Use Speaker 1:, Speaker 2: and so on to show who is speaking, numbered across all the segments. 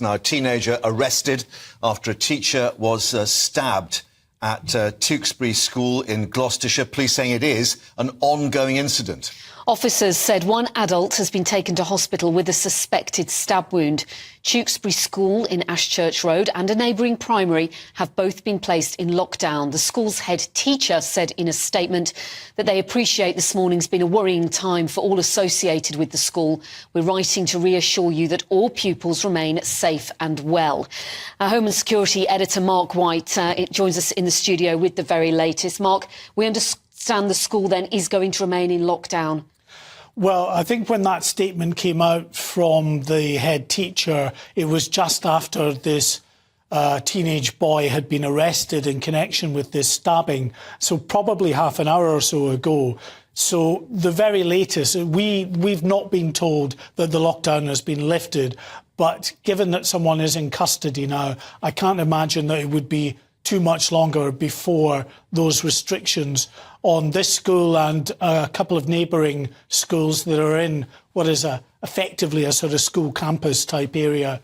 Speaker 1: Now, a teenager arrested after a teacher was stabbed at Tewkesbury School in Gloucestershire. Police saying it is an ongoing incident.
Speaker 2: Officers said one adult has been taken to hospital with a suspected stab wound. Tewkesbury School in Ashchurch Road and a neighbouring primary have both been placed in lockdown. The school's head teacher said in a statement that they appreciate this morning's been a worrying time for all associated with the school. We're writing to reassure you that all pupils remain safe and well. Our Home and Security editor Mark White joins us in the studio with the very latest. Mark, we understand the school then is going to remain in lockdown.
Speaker 3: Well, I think when that statement came out from the head teacher, it was just after this teenage boy had been arrested in connection with this stabbing, so probably half an hour or so ago. So the very latest, we've not been told that the lockdown has been lifted, but given that someone is in custody now, I can't imagine that it would be too much longer before those restrictions on this school and a couple of neighbouring schools that are in what is effectively a sort of school campus type area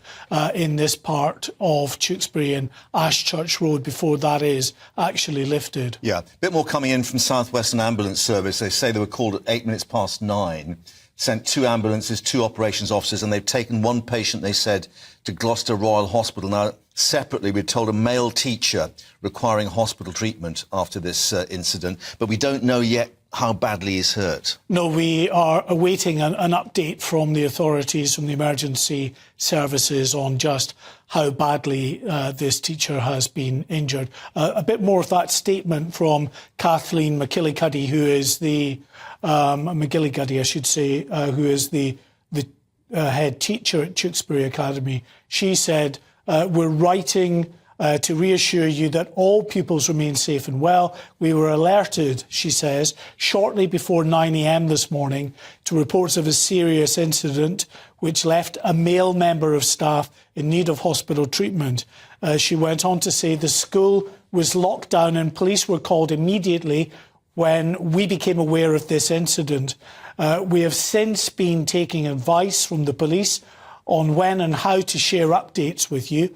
Speaker 3: in this part of Tewkesbury and Ashchurch Road before that is actually lifted.
Speaker 1: Yeah, a bit more coming in from South Western Ambulance Service. They say they were called at 9:08, sent 2 ambulances, 2 operations officers, and they've taken 1 patient, they said, to Gloucester Royal Hospital. Now, separately, we're told a male teacher requiring hospital treatment after this incident, but we don't know yet how badly he's hurt.
Speaker 3: No, we are awaiting an update from the authorities, from the emergency services on just how badly this teacher has been injured. A bit more of that statement from Kathleen McGillicuddy, who is the McGillicuddy, I should say, who is the head teacher at Tewkesbury Academy. She said, we're writing to reassure you that all pupils remain safe and well. We were alerted, she says, shortly before 9 a.m. this morning to reports of a serious incident which left a male member of staff in need of hospital treatment. She went on to say the school was locked down and police were called immediately when we became aware of this incident. We have since been taking advice from the police on when and how to share updates with you.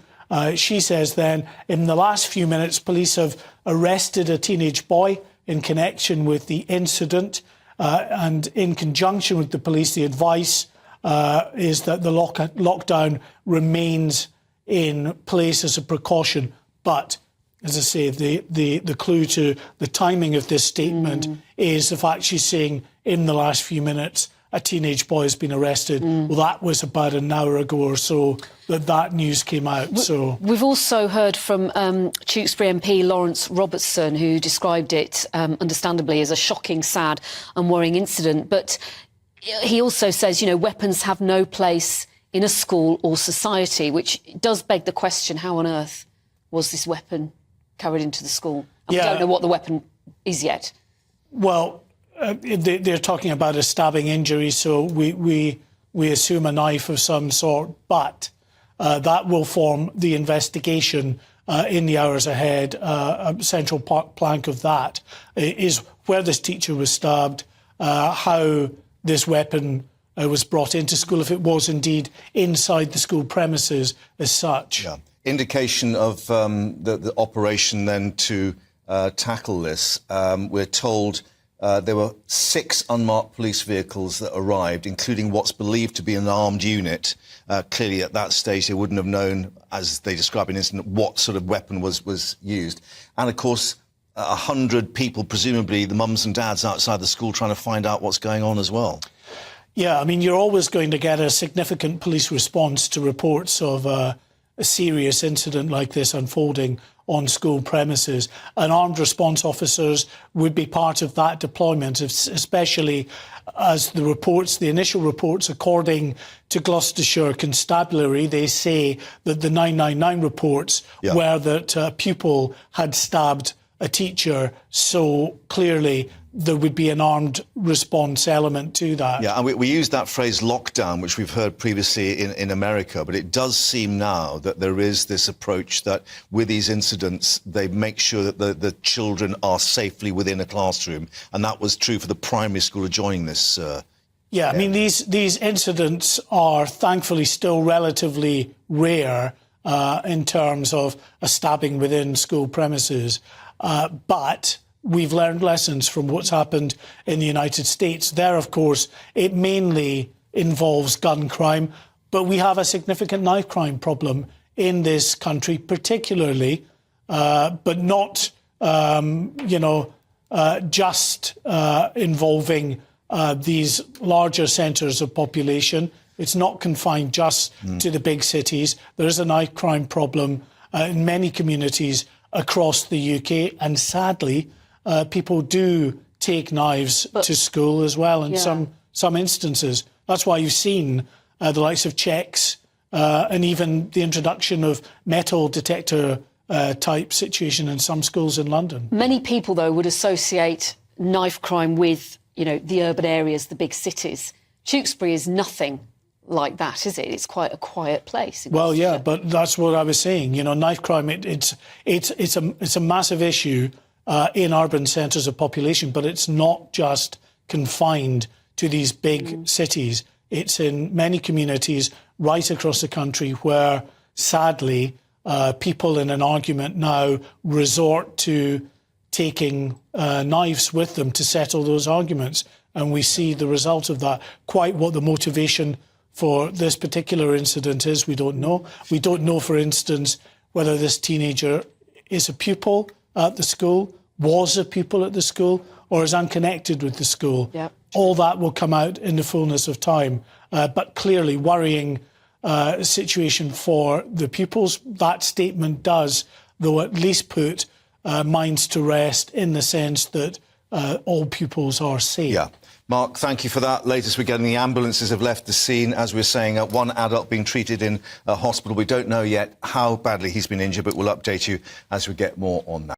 Speaker 3: She says then, in the last few minutes, police have arrested a teenage boy in connection with the incident. And in conjunction with the police, the advice is that the lockdown remains in place as a precaution. But, as I say, the clue to the timing of this statement is the fact she's saying in the last few minutes a teenage boy has been arrested. Well, that was about an hour ago or so that news came out. So
Speaker 2: we've also heard from Tewkesbury MP Lawrence Robertson, who described it, understandably, as a shocking, sad and worrying incident. But he also says, you know, weapons have no place in a school or society, which does beg the question, how on earth was this weapon carried into the school? And we don't know what the weapon is yet.
Speaker 3: Well, they're talking about a stabbing injury, so we assume a knife of some sort, but that will form the investigation in the hours ahead. A central plank of that is where this teacher was stabbed, how this weapon was brought into school, if it was indeed inside the school premises as such.
Speaker 1: Yeah. Indication of the operation then to tackle this. We're told there were 6 unmarked police vehicles that arrived, including what's believed to be an armed unit. Clearly, at that stage, they wouldn't have known, as they describe in an incident, what sort of weapon was used. And, of course, 100 people, presumably the mums and dads outside the school, trying to find out what's going on as well.
Speaker 3: Yeah, I mean, you're always going to get a significant police response to reports of a serious incident like this unfolding on school premises, and armed response officers would be part of that deployment, especially as the initial reports, according to Gloucestershire Constabulary, they say that the 999 reports were that a pupil had stabbed a teacher, so clearly there would be an armed response element to that.
Speaker 1: Yeah, and we use that phrase lockdown, which we've heard previously in America, but it does seem now that there is this approach that with these incidents, they make sure that the children are safely within a classroom, and that was true for the primary school adjoining this
Speaker 3: Yeah, I mean, these incidents are thankfully still relatively rare in terms of a stabbing within school premises. But we've learned lessons from what's happened in the United States. There, of course, it mainly involves gun crime, but we have a significant knife crime problem in this country, particularly, but not, just involving these larger centres of population. It's not confined just to the big cities. There is a knife crime problem in many communities across the UK, and sadly, people do take knives to school as well in some instances. That's why you've seen the likes of checks and even the introduction of metal detector type situation in some schools in London.
Speaker 2: Many people, though, would associate knife crime with, the urban areas, the big cities. Tewkesbury is nothing like that, is it? It's quite a quiet place.
Speaker 3: Well, yeah, but that's what I was saying. Knife crime, it's a massive issue in urban centres of population, but it's not just confined to these big cities. It's in many communities right across the country where, sadly, people in an argument now resort to taking knives with them to settle those arguments. And we see the result of that. Quite what the motivation for this particular incident is, we don't know. We don't know, for instance, whether this teenager is a pupil at the school, was a pupil at the school, or is unconnected with the school.
Speaker 2: Yep.
Speaker 3: All that will come out in the fullness of time. But clearly, worrying situation for the pupils. That statement does, though, at least put minds to rest in the sense that all pupils are safe.
Speaker 1: Yeah. Mark, thank you for that. Latest we're getting, the ambulances have left the scene. As we're saying, one adult being treated in a hospital. We don't know yet how badly he's been injured, but we'll update you as we get more on that.